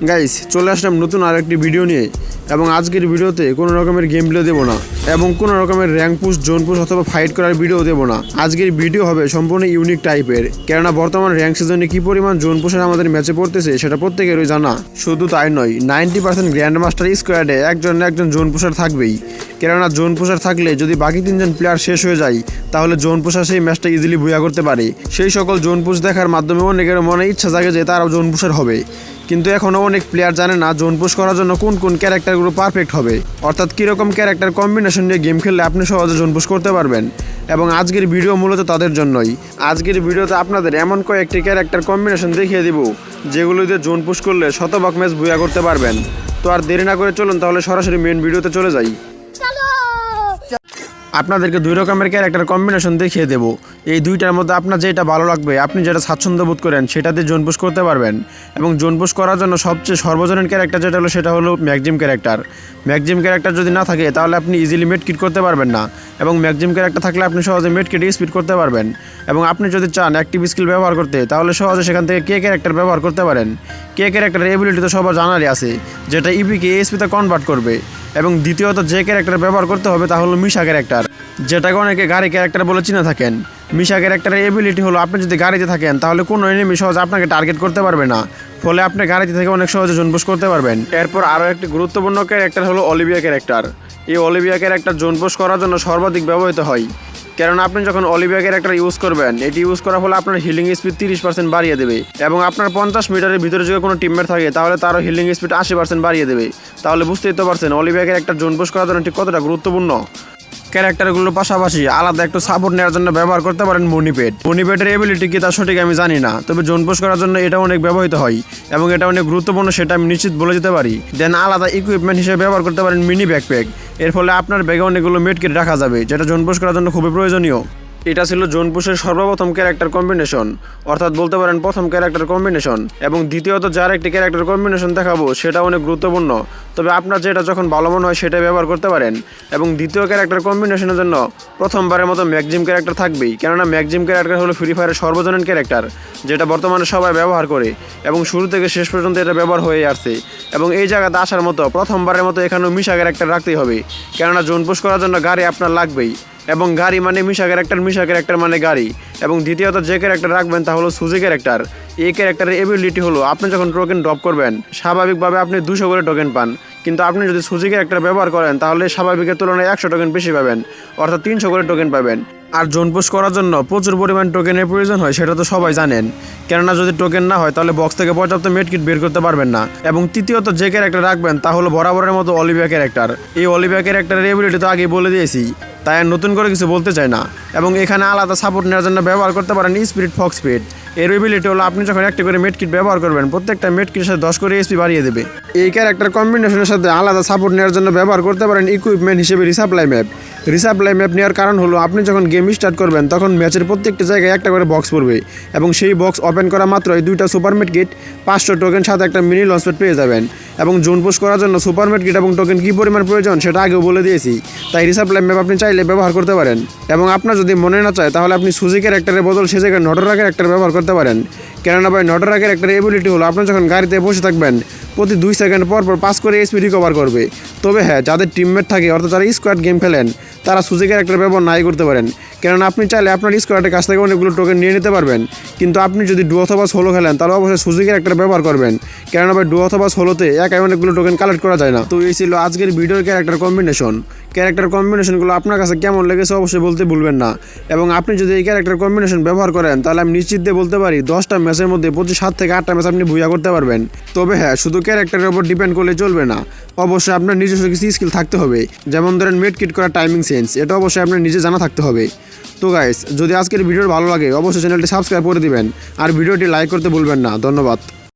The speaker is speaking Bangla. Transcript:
গাইস চলে আসলাম নতুন আরেকটি ভিডিও নিয়ে এবং আজকের ভিডিওতে কোনো রকমের গেম প্লে দেবো না এবং কোনো রকমের র্যাঙ্ক পুশ জোন পুশ অথবা ফাইট করার ভিডিও দেবো না। আজকের ভিডিও হবে সম্পূর্ণ ইউনিক টাইপের, কেননা বর্তমান র্যাঙ্ক সিজনে কী পরিমাণ জোন পুশের আমাদের ম্যাচে পড়তেছে সেটা প্রত্যেকেরই জানা। শুধু তাই নয়, 90% গ্র্যান্ড মাস্টার স্কোয়াডে একজন না একজন জোন পুশার থাকবেই, কেননা জোন পুশার থাকলে যদি বাকি 3জন প্লেয়ার শেষ হয়ে যায় তাহলে জোন পুশার সেই ম্যাচটা ইজিলি বুয়া করতে পারে। সেই সকল জোন পুশ দেখার মাধ্যমে অনেকের মনে ইচ্ছা জাগে যে তারাও জোন পুশার হবে, কিন্তু এখনও অনেক প্লেয়ার জানে না জোন পুশ করার জন্য কোন কোন ক্যারেক্টারগুলো পারফেক্ট হবে, অর্থাৎ কীরকম ক্যারেক্টার কম্বিনেশন নিয়ে গেম খেললে আপনি সহজে জোন পুশ করতে পারবেন। এবং আজকের ভিডিও মূলত তাদের জন্যই। আজকের ভিডিওতে আপনাদের এমন কয়েকটি ক্যারেক্টার কম্বিনেশন দেখিয়ে দিব যেগুলো দিয়ে জোন পুশ করলে শতভাগ ম্যাচ বুয়া করতে পারবেন। তো আর দেরি না করে চলুন তাহলে সরাসরি মেন ভিডিওতে চলে যাই। আপনাদেরকে 2 রকমের ক্যারেক্টার কম্বিনেশন দেখিয়ে দেবো। এই দুইটার মধ্যে আপনার যেটা ভালো লাগবে, আপনি যেটা স্বাচ্ছন্দ্য বোধ করেন সেটা দিয়ে জোন পুশ করতে পারবেন। এবং জোন পুশ করার জন্য সবচেয়ে সর্বজনীন ক্যারেক্টার যেটা হলো সেটা হলো ম্যাক্সিম ক্যারেক্টার। ম্যাক্সিম ক্যারেক্টার যদি না থাকে তাহলে আপনি ইজিলি মেড কিট করতে পারবেন না, এবং ম্যাক্সিম ক্যারেক্টার থাকলে আপনি সহজে মেড কিট স্পিড করতে পারবেন। এবং আপনি যদি চান অ্যাক্টিভ স্কিল ব্যবহার করতে তাহলে সহজে সেখান থেকে কে ক্যারেক্টার ব্যবহার করতে পারেন। কে ক্যারেক্টারের এবিলিটি তো সবার জানারই আছে, যেটা ইপিকে এসপিতে কনভার্ট করবে। এবং দ্বিতীয়ত যে ক্যারেক্টার ব্যবহার করতে হবে তা হলো মিশা ক্যারেক্টার, যেটাকে অনেকে গাড়ি ক্যারেক্টার বলে চিনে থাকেন। মিশা ক্যারেক্টারের এবিলিটি হলো আপনি যদি গাড়িতে থাকেন তাহলে কোনো এনিমি সহজে আপনাকে টার্গেট করতে পারবে না, ফলে আপনি গাড়িতে থেকে অনেক সহজে জোন পুশ করতে পারবেন। এরপর আরও একটি গুরুত্বপূর্ণ ক্যারেক্টার হলো অলিভিয়া ক্যারেক্টার। এই অলিভিয়া ক্যারেক্টার জোন পুশ করার জন্য সর্বাধিক ব্যবহৃত হয়, কারণ আপনি যখন অলিভিয়া ক্যারেক্টার ইউজ করবেন এটি ইউজ করার ফলে আপনার হিলিং স্পিড 30% বাড়িয়ে দেবে, এবং আপনার 50 মিটারের ভিতরে যদি কোনো টিমমেট থাকে তাহলে তারও হিলিং স্পিড 80% বাড়িয়ে দেবে। তাহলে বুঝতেই তো পারছেন অলিভিয়া ক্যারেক্টার জোন পুশ করার জন্য ঠিক কতটা গুরুত্বপূর্ণ। ক্যারেক্টারগুলোর পাশাপাশি আলাদা একটু সাপোর্ট নেওয়ার জন্য ব্যবহার করতে পারেন মনিপেড। মনিপেডের এবিলিটি কি তা সঠিক আমি জানি না, তবে জোন পুশ করার জন্য এটা অনেক ব্যবহৃত হয় এবং এটা অনেক গুরুত্বপূর্ণ সেটা আমি নিশ্চিত বলে দিতে পারি। দেন আলাদা ইকুইপমেন্ট হিসেবে ব্যবহার করতে পারেন মিনি ব্যাকপ্যাক। এর ফলে আপনার ব্যাগে অনেকগুলো মেড কিট রাখা যাবে, যেটা জোন পুশ করার জন্য খুবই প্রয়োজনীয়। এটা ছিল জোন পুশের সর্বপ্রথম ক্যারেক্টার কম্বিনেশন, অর্থাৎ বলতে পারেন প্রথম ক্যারেক্টার কম্বিনেশন। এবং দ্বিতীয়ত যার একটি ক্যারেক্টার কম্বিনেশন দেখাবো সেটা অনেক গুরুত্বপূর্ণ, তবে আপনার যেটা যখন ভালো মনে হয় সেটা ব্যবহার করতে পারেন। এবং দ্বিতীয় ক্যারেক্টার কম্বিনেশনের জন্য প্রথমবারের মতো ম্যাক্সিম ক্যারেক্টার থাকবেই, কেননা ম্যাক্সিম ক্যারেক্টার হলো ফ্রি ফায়ারের সর্বজনীন ক্যারেক্টার, যেটা বর্তমানে সবাই ব্যবহার করে এবং শুরু থেকে শেষ পর্যন্ত এটা ব্যবহার হয়ে আসছে। এবং এই জায়গাতে আসার মতো প্রথমবারের মতো এখানেও মিশা ক্যারেক্টার রাখতেই হবে, কেননা জোন পুশ করার জন্য গাড়ি আপনার লাগবেই, এবং গাড়ি মানে মিশা ক্যারেক্টার মানে গাড়ি। এবং দ্বিতীয়ত যে ক্যারেক্টার রাখবেন তা হলো সুজি ক্যারেক্টার। এই ক্যারেক্টারের এবিলিটি হলো আপনি যখন টোকেন ড্রপ করবেন স্বাভাবিকভাবে আপনি 200 করে টোকেন পান, কিন্তু আপনি যদি সুজি ক্যারেক্টার ব্যবহার করেন তাহলে স্বাভাবিকের তুলনায় 100 টোকেন বেশি পাবেন, অর্থাৎ 300 করে টোকেন পাবেন। আর জোন পুশ করার জন্য প্রচুর পরিমাণ টোকেনের প্রয়োজন হয়, সেটা তো সবাই জানেন, কেননা যদি টোকেন না হয় তাহলে বক্স থেকে পর্যাপ্ত মেড কিট বের করতে পারবেন না। এবং তৃতীয়ত যে ক্যারেক্টার রাখবেন তা হলো বরাবরের মতো অলিভিয়া ক্যারেক্টার। এই অলিভিয়া ক্যারেক্টারের এবিলিটি তো আগেই বলে দিয়েছি, তাই আর নতুন করে কিছু বলতে চাই না। এবং এখানে আলাদা সাপোর্ট নেওয়ার জন্য ব্যবহার করতে পারেন স্পিরিট ফক্স স্পিড। এর এবিলিটি হলো আপনি যখন একটি করে মেড কিট ব্যবহার করবেন প্রত্যেকটা মেড কিটের সাথে 10 করে এসপি বাড়িয়ে দেবে। এই ক্যারেক্টার কম্বিনেশনের সাথে আলাদা সাপোর্ট নেওয়ার জন্য ব্যবহার করতে পারেন ইকুইপমেন্ট হিসেবে রিসাপ্লাই ম্যাপ। রিসাপ্লাই ম্যাপ নেওয়ার কারণ হলো আপনি যখন গেম স্টার্ট করবেন তখন ম্যাচের প্রত্যেকটা জায়গায় একটা করে বক্স পড়বে, এবং সেই বক্স ওপেন করা মাত্রই 2টা সুপার মেড কিট 500 টোকেন সাথে একটা মিনি লঞ্চপ্যাড পেয়ে যাবেন। এবং জোন পুশ করার জন্য সুপার মেড কিট এবং টোকেন কী পরিমাণ প্রয়োজন সেটা আগেও বলে দিয়েছি, তাই রিসাপ্লাই ম্যাপ আপনি চাইলে ব্যবহার করতে পারেন। এবং আপনার যদি মনে না চায় তাহলে আপনি সুজি ক্যারেক্টারের বদল সে জায়গায় নটরা ক্যারেক্টার ব্যবহার করতে পারেন, কেননা ভাই নটরা ক্যারেক্টারের এবিলিটি হলো আপনি যখন গাড়িতে বসে থাকবেন প্রতি 2 সেকেন্ড পর 5 করে এসপি রিকভার করবে। তবে হ্যাঁ, যাদের টিমমেট থাকে অর্থাৎ যারা স্কোয়াড গেম খেলেন তারা সুজি ক্যারেক্টার ব্যবহার নাই করতে পারেন, কেননা আপনি চাইলে আপনার স্কোয়াডের কাছ থেকে অনেকগুলো টোকেন নিয়ে নিতে পারবেন। কিন্তু আপনি যদি ডু অথবা সোলো খেলেন তাহলে অবশ্যই সুজি ক্যারেক্টার ব্যবহার করবেন, কেননা ভাই ডু অথবা সোলোতে একাই অনেকগুলো টোকেন কালেক্ট করা যায় না। তো এই ছিল আজকের ভিডিওর ক্যারেক্টার কম্বিনেশন। ক্যারেক্টার কম্বিনেশনগুলো আপনার কাছে কেমন লেগেছে অবশ্যই বলতে ভুলবেন না। এবং আপনি যদি এই ক্যারেক্টার কম্বিনেশন ব্যবহার করেন তাহলে আমি নিশ্চিত দিয়ে বলতে পারি 10টা ম্যাচের মধ্যে 7 থেকে 8টা ম্যাচ আপনি ভুইয়া করতে পারবেন। তবে হ্যাঁ, শুধু ক্যারেক্টারের উপর ডিপেন্ড করলে চলবে না, অবশ্যই আপনার নিজস্ব কিছু স্কিল থাকতে হবে, যেমন ধরেন মেড কিট করা টাইমিং সেন্স, এটা অবশ্যই আপনার নিজে জানা থাকতে হবে। তো গাইস, যদি আজকের ভিডিও ভালো লাগে অবশ্যই চ্যানেলটি সাবস্ক্রাইব করে দিবেন আর ভিডিওটি লাইক করতে ভুলবেন না। ধন্যবাদ।